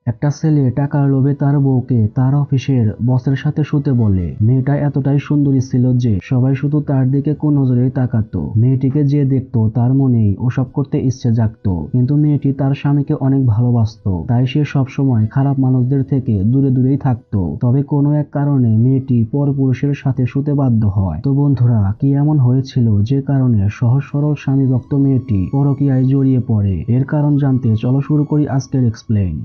একটা ছেলে টাকার লোভে তার বউকে তার অফিসের বসের সাথে শুতে বলে। মেয়েটা এতটাই সুন্দরী ছিল যে সবাই শুধু তার দিকে কোন নজরেই তাকাতো। মেয়েটিকে যে দেখতো তার মনেই ওসব করতে ইচ্ছে জাগতো। কিন্তু মেয়েটি তার স্বামীকে অনেক ভালোবাসতো, তাই সে সবসময় খারাপ মানুষদের থেকে দূরে দূরেই থাকতো। তবে কোনো এক কারণে মেয়েটি পরপুরুষের সাথে শুতে বাধ্য হয়। তো বন্ধুরা, কি এমন হয়েছিল যে কারণে সহজ সরল স্বামীভক্ত মেয়েটি পরকীয়ায় জড়িয়ে পড়ে? এর কারণ জানতে চলো শুরু করি আজকের এক্সপ্লেইন।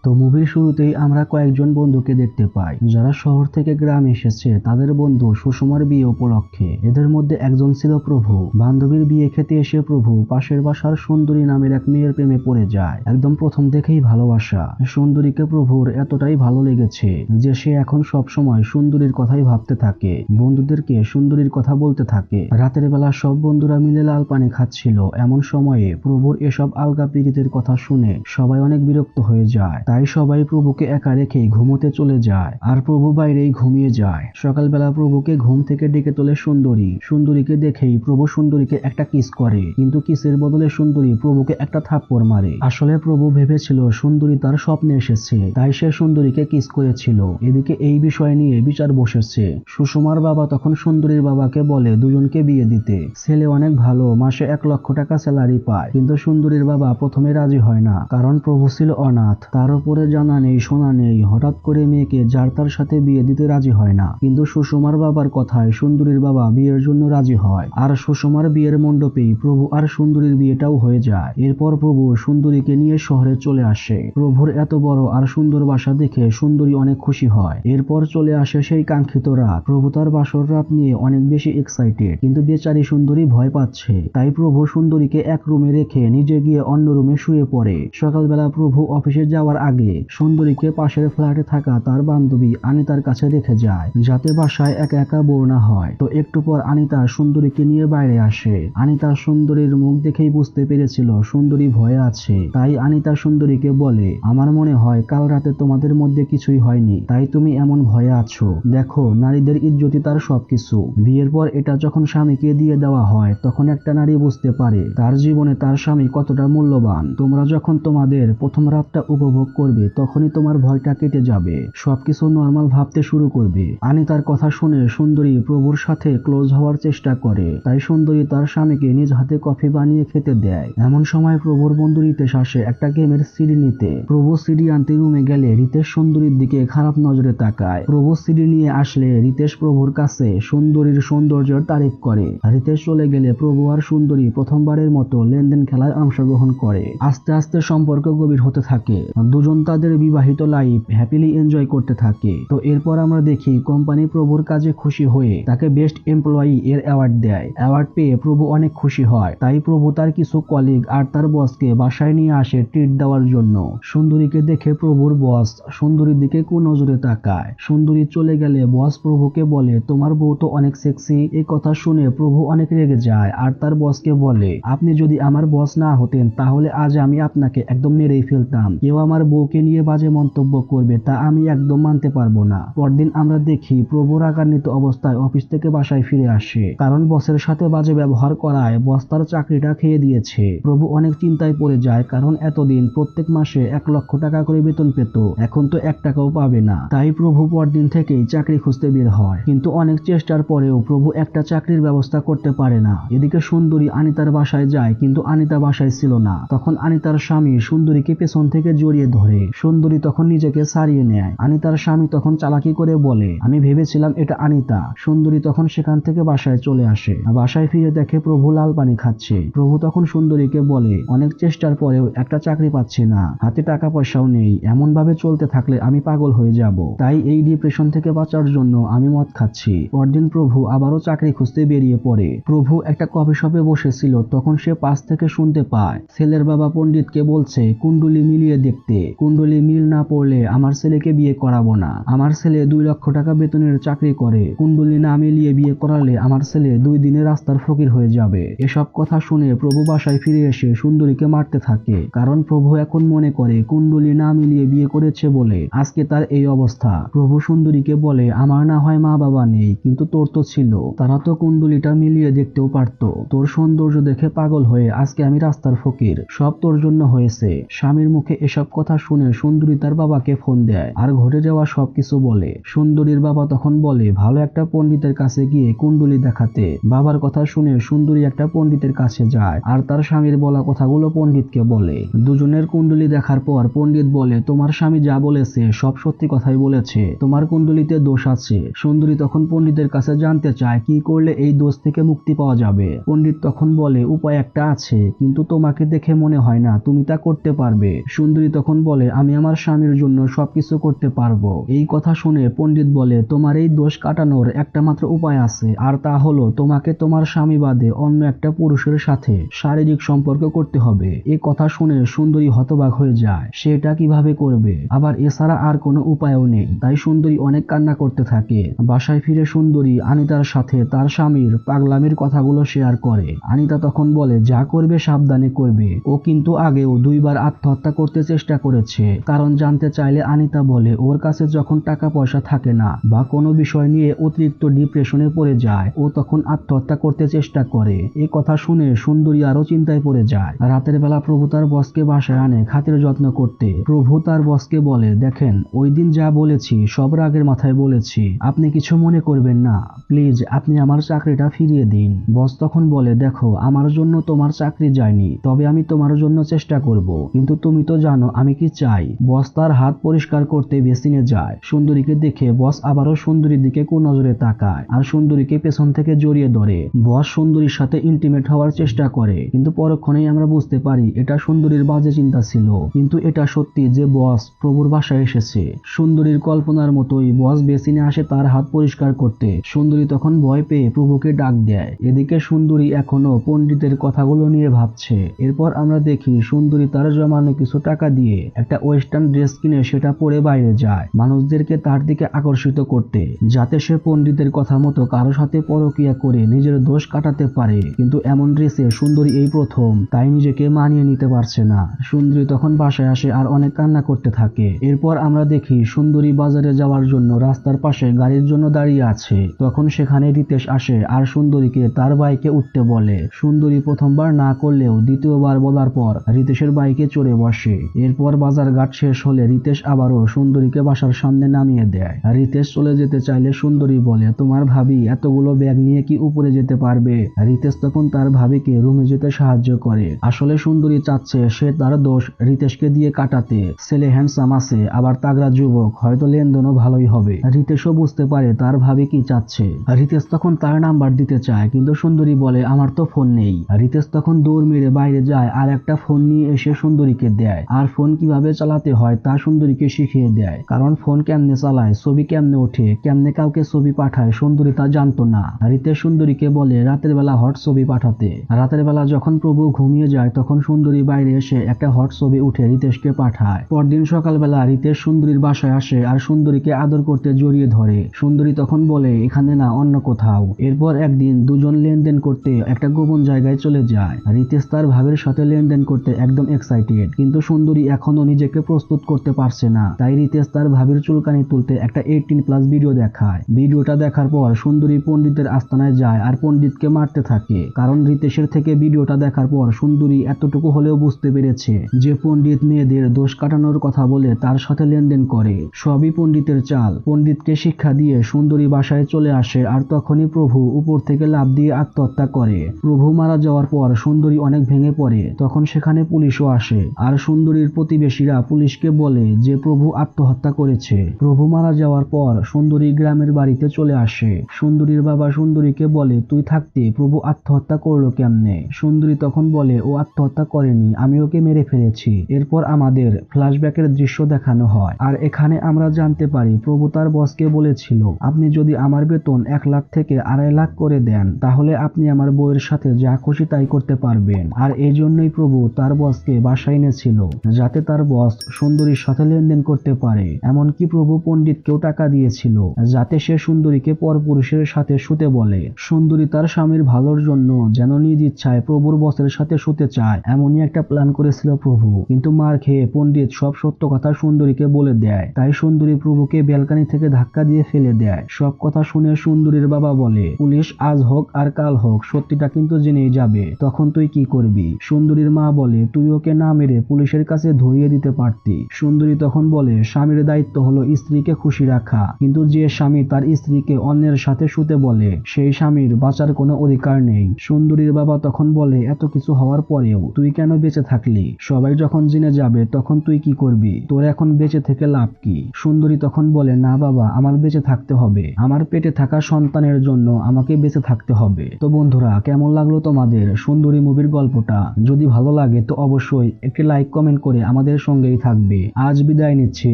তো মুভির শুরুতেই আমরা কয়েকজন বন্ধুকে দেখতে পাই যারা শহর থেকে গ্রামে এসেছে তাদের বন্ধু সুষমার বিয়ে উপলক্ষে। এদের মধ্যে একজন ছিল প্রভু। বান্ধবীর বিয়ে খেতে এসে প্রভু পাশের বাসার সুন্দরী নামের এক মেয়ের প্রেমে পড়ে যায়। একদম প্রথম দেখেই ভালোবাসা। সুন্দরীকে প্রভুর এতটাই ভালো লেগেছে যে সে এখন সব সময় সুন্দরীর কথাই ভাবতে থাকে, বন্ধুদেরকে সুন্দরীর কথা বলতে থাকে। রাতের বেলা সব বন্ধুরা মিলে লাল পানি খাচ্ছিল। এমন সময়ে প্রভুর এসব আলগা পীড়িতের কথা শুনে সবাই অনেক বিরক্ত হয়ে যায়। তাই সবাই প্রভুকে একা রেখেই ঘুমোতে চলে যায় আর প্রভু বাইরেই ঘুমিয়ে যায়। সকালবেলা প্রভুকে ঘুম থেকে ডেকে তোলে সুন্দরী। সুন্দরীকে দেখেই প্রভু সুন্দরীকে একটা কিস করে, কিন্তু কিসের বদলে সুন্দরী প্রভুকে একটা থাপ্পড় মারে। আসলে প্রভু ভেবেছিল সুন্দরী তার স্বপ্নে এসেছে, তাই সে সুন্দরীকে কিস করেছিল। এদিকে এই বিষয় নিয়ে বিচার বসেছে। সুষমার বাবা তখন সুন্দরীর বাবাকে বলে দুজনকে বিয়ে দিতে। ছেলে অনেক ভালো, মাসে 1,00,000 টাকা স্যালারি পায়। কিন্তু সুন্দরীর বাবা প্রথমে রাজি হয় না, কারণ প্রভু ছিল অনাথ। তার উপরে জানা নেই শোনা নেই, হঠাৎ করে মেয়েকে যার তার সাথে বিয়ে দিতে রাজি হয় না। কিন্তু সুষমার বাবার কথায় সুন্দরীর বাবা বিয়ের জন্য রাজি হয়, আর সুষমার বিয়ের মণ্ডপেই প্রভু আর সুন্দরীর বিয়েটাও হয়ে যায়। এরপর প্রভু সুন্দরীকে নিয়ে শহরে চলে আসে। প্রভুর এত বড় আর সুন্দর বাসা দেখে সুন্দরী অনেক খুশি হয়। এরপর চলে আসে সেই কাঙ্ক্ষিত রাত। প্রভু তার বাসর রাত নিয়ে অনেক বেশি এক্সাইটেড, কিন্তু বেচারি সুন্দরী ভয় পাচ্ছে। তাই প্রভু সুন্দরীকে এক রুমে রেখে নিজে গিয়ে অন্য রুমে শুয়ে পড়ে। সকালবেলা প্রভু অফিসে যাওয়ার আগে সুন্দরীকে পাশের ফ্ল্যাটে থাকা তার বান্ধবী আনিতার কাছে রেখে যায়, যাতে বাসায় একা একা বোর না হয়। তো একটু পর আনিতা সুন্দরীকে নিয়ে বাইরে আসে। আনিতা সুন্দরীর মুখ দেখেই বুঝতে পেরেছিল সুন্দরী ভয়ে আছে। তাই আনিতা সুন্দরীকে বলে, আমার মনে হয় কাল রাতে তোমাদের মধ্যে কিছুই হয়নি, তাই তুমি এমন ভয়ে আছো। দেখো, নারীদের ইজ্জতই তার সবকিছু। বিয়ের পর এটা যখন স্বামীকে দিয়ে দেওয়া হয় তখন একটা নারী বুঝতে পারে তার জীবনে তার স্বামী কতটা মূল্যবান। তোমরা যখন তোমাদের প্রথম রাতটা উপভোগ করবে তখনই তোমার ভয়টা কেটে যাবে, সবকিছু নর্মাল ভাবতে শুরু করবে। আনিতার কথা শুনে সুন্দরী প্রভুর সাথে ক্লোজ হওয়ার চেষ্টা করে। তাই সুন্দরী তার স্বামীকে নিজ হাতে কফি বানিয়ে খেতে দেয়। এমন সময় প্রভুর বন্ধু রিতেশ আসে একটা গেমের সিডি নিতে। প্রভু সিডি আনতে রুমে গেলে রিতেশ সুন্দরীর দিকে খারাপ নজরে তাকায়। প্রভু সিডি নিয়ে আসলে রিতেশ প্রভুর কাছে সুন্দরীর সৌন্দর্যের তারিফ করে। রিতেশ চলে গেলে প্রভু আর সুন্দরী প্রথমবারের মতো লেনদেন খেলায় অংশগ্রহণ করে। আস্তে আস্তে সম্পর্ক গভীর হতে থাকে। দুজন তাদের বিবাহিত লাইফ হ্যাপিলি এনজয় করতে থাকে। তো এরপর আমরা দেখি কোম্পানি প্রভুর কাজে খুশি হয়ে তাকে বেস্ট এমপ্লয়ি এর অ্যাওয়ার্ড দেয়। অ্যাওয়ার্ড পেয়ে প্রভু অনেক খুশি হয়। তাই প্রভু তার কিছু কলিগ আর তার বসকে বাসায় নিয়ে আসে ট্রিট দেওয়ার জন্য। সুন্দরীকে দেখে প্রভুর বস সুন্দরীর দিকে কুনজরে তাকায়। সুন্দরী চলে গেলে বস প্রভুকে বলে, তোমার বউ তো অনেক সেক্সি। এই কথা শুনে প্রভু অনেক রেগে যায় আর তার বসকে বলে, আপনি যদি আমার বস না হতেন তাহলে আজ আমি আপনাকে একদম মেরেই ফেলতাম। কেউ আমার বউকে নিয়ে বাজে মন্তব্য করবে তা আমি একদম মানতে পারবো না। পরদিন আমরা দেখি প্রভু রাগান্বিত অবস্থায় অফিস থেকে বাসায় ফিরে আসে, কারণ বসের সাথে বাজে ব্যবহার করায় বস তার চাকরিটা খেয়ে দিয়েছে। প্রভু অনেক চিন্তায় পড়ে যায়, কারণ এতদিন প্রত্যেক মাসে 1,00,000 টাকা করে বেতন পেত, এখন তো 1 টাকাও পাবে না। তাই প্রভু পরদিন থেকেই চাকরি খুঁজতে বের হয়, কিন্তু অনেক চেষ্টার পরেও প্রভু একটা চাকরির ব্যবস্থা করতে পারে না। এদিকে সুন্দরী আনিতার বাসায় যায়, কিন্তু আনিতা বাসায় ছিল না। তখন আনিতার স্বামী সুন্দরীকে পেছন থেকে জড়িয়ে ধরে। সুন্দরী তখন নিজেকে ছাড়িয়ে নেয়। আনিতার স্বামী তখন চালাকি করে বলে, আমি ভেবেছিলাম এটা আনিতা। সুন্দরী তখন সেখান থেকে বাসায় চলে আসে। বাসায় ফিরে দেখে প্রভু লাল পানি খাচ্ছে। প্রভু তখন সুন্দরীকে বলে, অনেক চেষ্টার পরেও একটা চাকরি পাচ্ছি না, হাতে টাকা পয়সাও নেই, এমন ভাবে চলতে থাকলে আমি পাগল হয়ে যাব। তাই এই ডিপ্রেশন থেকে বাঁচার জন্য আমি মদ খাচ্ছি। পরদিন প্রভু আবারও চাকরি খুঁজতে বেরিয়ে পড়ে। প্রভু একটা কফি শপে বসেছিল, তখন সে পাশ থেকে শুনতে পায় ছেলের বাবা পণ্ডিতকে বলছে কুণ্ডলী মিলিয়ে দেখতে। কুণ্ডলী মিল না পড়লে আমার ছেলেকে বিয়ে করাবো না। আমার ছেলে 2,00,000 টাকা বেতনের চাকরি করে, কুণ্ডলী না মিলিয়ে বিয়ে করালে আমার ছেলে 2 দিনে রাস্তার ফকির হয়ে যাবে। এসব কথা শুনে প্রভু বাসায় ফিরে এসে সুন্দরীকে মারতে থাকে, কারণ প্রভু এখন মনে করে কুণ্ডলী না মিলিয়ে বিয়ে করেছে বলে আজকে তার এই অবস্থা। প্রভু সুন্দরীকে বলে, আমার না হয় মা বাবা নেই, কিন্তু তোর তো ছিল, তারা তো কুণ্ডলীটা মিলিয়ে দেখতেও পারতো। তোর সৌন্দর্য দেখে পাগল হয়ে আজকে আমি রাস্তার ফকির, সব তোর জন্য হয়েছে। স্বামীর মুখে এসব কথা শুনে সুন্দরী তার বাবাকে ফোন দেয় আর ঘটে যাওয়া সবকিছু বলে। সুন্দরীর বাবা তখন বলে ভালো একটা পণ্ডিতের কাছে গিয়ে কুণ্ডলী দেখাতে। বাবার কথা শুনে সুন্দরী একটা পণ্ডিতের কাছে যায় আর তার স্বামীর বলা কথাগুলো পণ্ডিতকে বলে। দুজনের কুণ্ডলী দেখার পর পণ্ডিত বলে তোমার স্বামী যা বলেছে সব সত্যি কথাই বলেছে, তোমার কুণ্ডলীতে দোষ আছে। সুন্দরী তখন পণ্ডিতের কাছে জানতে চায় কি করলে এই দোষ থেকে মুক্তি পাওয়া যাবে। পণ্ডিত তখন বলে উপায় একটা আছে, কিন্তু তোমাকে দেখে মনে হয় না তুমি তা করতে পারবে। সুন্দরী তখন বলে আমি আমার স্বামীর জন্য সবকিছু করতে পারবো। এই কথা শুনে পণ্ডিত বলে তোমার এই দোষ কাটানোর একটা মাত্র উপায় আছে, আর তা হলো তোমাকে তোমার স্বামী বাদে অন্য একটা পুরুষের সাথে শারীরিক সম্পর্ক করতে হবে। এই কথা শুনে সুন্দরী হতবাক হয়ে যায়, সেটা কিভাবে করবে, আবার এছাড়া আর কোনো উপায়ও নেই। তাই সুন্দরী অনেক কান্না করতে থাকে। বাসায় ফিরে সুন্দরী আনিতার সাথে তার স্বামীর পাগলামির কথাগুলো শেয়ার করে। আনিতা তখন বলে যা করবে সাবধানে করবে, ও কিন্তু আগেও 2 বার আত্মহত্যা করতে চেষ্টা করেছে। কারণ জানতে চাইলে আনিতা বলে ওর কাছে যখন টাকা পয়সা থাকে না বা কোনো বিষয় নিয়ে অতিরিক্ত ডিপ্রেশনে পড়ে যায় ও তখন আত্মহত্যা করতে চেষ্টা করে। এই কথা শুনে সুন্দরী আরো চিন্তায় পড়ে যায়। রাতের বেলা প্রভু তার বসকে বাসায় আনে খাতির যত্ন করতে। প্রভু তার বসকে বলে দেখেন ওই দিন যা বলেছি সব রাগের মাথায় বলেছি, আপনি কিছু মনে করবেন না, প্লিজ আপনি আমার চাকরিটা ফিরিয়ে দিন। বস তখন বলে দেখো আমার জন্য তোমার চাকরি যায়নি, তবে আমি তোমার জন্য চেষ্টা করব, কিন্তু তুমি তো জানো আমি কি চাই। বস তার হাত পরিষ্কার করতে বেসিনে যায়। সুন্দরীকে দেখে বস আবারও সুন্দরীর দিকে কুনজরে তাকায় আর সুন্দরীকে পেছন থেকে জড়িয়ে ধরে। বস সুন্দরীর সাথে ইন্টিমেট হওয়ার চেষ্টা করে, কিন্তু পরক্ষণেই আমরা বুঝতে পারি এটা সুন্দরীর বাজে চিন্তা ছিল। কিন্তু এটা সত্যি যে বস প্রভুর বাসায় এসেছে। সুন্দরীর কল্পনার মতোই বস বেসিনে আসে তার হাত পরিষ্কার করতে। সুন্দরী তখন ভয় পেয়ে প্রভুকে ডাক দেয়। এদিকে সুন্দরী এখনো পণ্ডিতের কথাগুলো নিয়ে ভাবছে। এরপর আমরা দেখি সুন্দরী তার জমানো কিছু টাকা দিয়ে একটা ওয়েস্টার্ন ড্রেস কিনে সেটা পরে বাইরে যায় মানুষদেরকে তার দিকে আকর্ষিত করতে, যাতে সে পণ্ডিতের কথা মতো কারো সাথে পরকীয়া করে নিজের দোষ কাটাতে পারে। কিন্তু এমন ড্রেসে সুন্দরী এই প্রথম, তাই নিজেকে মানিয়ে নিতে পারছে না। সুন্দরী তখন বাসায় আসে আর অনেক কান্না করতে থাকে। এরপর আমরা দেখি সুন্দরী বাজারে যাওয়ার জন্য রাস্তার পাশে গাড়ির জন্য দাঁড়িয়ে আছে। তখন সেখানে রিতেশ আসে আর সুন্দরীকে তার বাইকে উঠতে বলে। সুন্দরী প্রথমবার না করলেও দ্বিতীয়বার বলার পর রিতেশের বাইকে চড়ে বসে। এরপর বাজার ঘাট শেষ হলে রিতেশ আবারও সুন্দরীকে বাসার সামনে নামিয়ে দেয়। রিতেশ চলে যেতে চাইলে সুন্দরী বলে তোমার ভাবি এতগুলো ব্যাগ নিয়ে কি উপরে যেতে পারবে। রিতেশ তখন তার ভাবিকে রুমে যেতে সাহায্য করে। আসলে সুন্দরী চাচ্ছে সে তার দোষ রিতেশকে দিয়ে কাটাতে। ছেলে হ্যান্ডসাম আছে, আবার তাগড়া যুবক, হয়তো লেনদেনও ভালোই হবে। রিতেশও বুঝতে পারে তার ভাবি কি চাচ্ছে। রিতেশ তখন তার নাম্বার দিতে চায়, কিন্তু সুন্দরী বলে আমার তো ফোন নেই। রিতেশ তখন দৌড় মেরে বাইরে যায় আর একটা ফোন নিয়ে এসে সুন্দরীকে দেয়, আর ফোন কিভাবে চালাতে হয় তা সুন্দরীকে শিখিয়ে দেয়। কারণ ফোন কেমনে চালায়, ছবি কেমনে ওঠে, কেমনে কাউকে ছবি পাঠায় সুন্দরী তা জানতো না। রিতেশ সুন্দরীকে বলে রাতের বেলা হট ছবি পাঠাতে। রাতের বেলা যখন প্রভু ঘুমিয়ে যায় তখন সুন্দরী বাইরে এসে একটা হট ছবি উঠে রিতেশকে পাঠায়। পরদিন সকালবেলা রিতেশ সুন্দরীর বাসায় আসে আর সুন্দরীকে আদর করতে জড়িয়ে ধরে। সুন্দরী তখন বলে এখানে না, অন্য কোথাও। এরপর একদিন দুজন লেনদেন করতে একটা গোপন জায়গায় চলে যায়। রিতেশ তার ভাবের সাথে লেনদেন করতে একদম এক্সাইটেড, কিন্তু সুন্দরী এখনো নিজেকে প্রস্তুত করতে পারছে না। তাই রিতেশ তার ভাবির চুলকানি তুলতে একটা 18+ ভিডিও দেখায়। ভিডিওটা দেখার পর সুন্দরী পণ্ডিতের আস্তানায় যায় আর পণ্ডিতকে মারতে থাকে। কারণ রিতেশের থেকে ভিডিওটা দেখার পর সুন্দরী এতটুকু হলেও বুঝতে পেরেছে যে পণ্ডিত মেয়েদের দোষ কাটানোর কথা বলে তার সাথে লেনদেন করে। সবই পণ্ডিতের চাল। পণ্ডিতকে শিক্ষা দিয়ে সুন্দরী বাসায় চলে আসে আর তখনই প্রভু উপর থেকে লাফ দিয়ে আত্মহত্যা করে। প্রভু মারা যাওয়ার পর সুন্দরী অনেক ভেঙে পড়ে। তখন সেখানে পুলিশও আসে আর সুন্দরীর প্রতিবেশীরা পুলিশকে বলে যে প্রভু আত্মহত্যা করেছে। প্রভু মারা যাওয়ার পর সুন্দরী গ্রামের বাড়িতে চলে আসে। সুন্দরীর বাবা সুন্দরীকে বলে তুই থাকতে প্রভু আত্মহত্যা করলো কেমনে। সুন্দরী তখন বলে ও আত্মহত্যা করেনি, আমি ওকে মেরে ফেলেছি। এরপর আমাদের ফ্ল্যাশব্যাকের দৃশ্য দেখানো হয় আর এখানে আমরা জানতে পারি প্রভু তার বসকে বলেছিল আপনি যদি আমার বেতন 1 লাখ থেকে 2.5 লাখ করে দেন তাহলে আপনি আমার বউয়ের সাথে যা খুশি তাই করতে পারবেন। আর এই জন্যই প্রভু তার বসকে বাসায় এনেছিল যাতে তার বস সুন্দরীর সাথে লেনদেন করতে পারে। এমনকি প্রভু পণ্ডিতকেও টাকা দিয়েছিল যাতে সে সুন্দরীকে পরপুরুষের সাথে শুতে বলে। সুন্দরী তার স্বামীর ভালোর জন্য যেন নিজ ইচ্ছায় প্রভুর বসের সাথে শুতে চায় এমনই একটা প্ল্যান করেছিল প্রভু। কিন্তু মার খেয়ে পণ্ডিত সব সত্য কথা সুন্দরীকে বলে দেয়। তাই সুন্দরী প্রভুকে ব্যালকনি থেকে ধাক্কা দিয়ে ফেলে দেয়। সব কথা শুনে সুন্দরীর বাবা বলে পুলিশ আজ হোক আর কাল হোক সত্যিটা কিন্তু জেনেই যাবে, তখন তুই কি করবি। সুন্দরীর মা বলে তুই ওকে না মেরে পুলিশের কাছে ধরিয়ে দিতে পারতি। সুন্দরী তখন বলে, স্বামীর দায়িত্ব হলো স্ত্রীকে খুশি রাখা, কিন্তু যে স্বামী তার স্ত্রীকে অন্যের সাথে শুতে বলে সেই স্বামীর বাঁচার কোনো অধিকার নেই। সুন্দরীর বাবা তখন বলে, এত কিছু হওয়ার পরেও তুই কেন বেঁচে থাকলি? সবাই যখন জেনে যাবে তখন তুই কি করবি? তোর এখন বেঁচে থেকে লাভ কি? সুন্দরী তখন বলে, না বাবা, আমার বেঁচে থাকতে হবে, আমার পেটে থাকা সন্তানের জন্য আমাকে বেঁচে থাকতে হবে। তো বন্ধুরা, কেমন লাগলো তোমাদের সুন্দরী মুভির গল্পটা? যদি ভালো লাগে তো অবশ্যই একটি লাইক কমেন্ট করে আমাদের সঙ্গেই থাকবে। আজ বিদায় নিচ্ছি,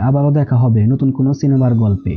আবারও দেখা হবে নতুন কোনো সিনেমার গল্পে।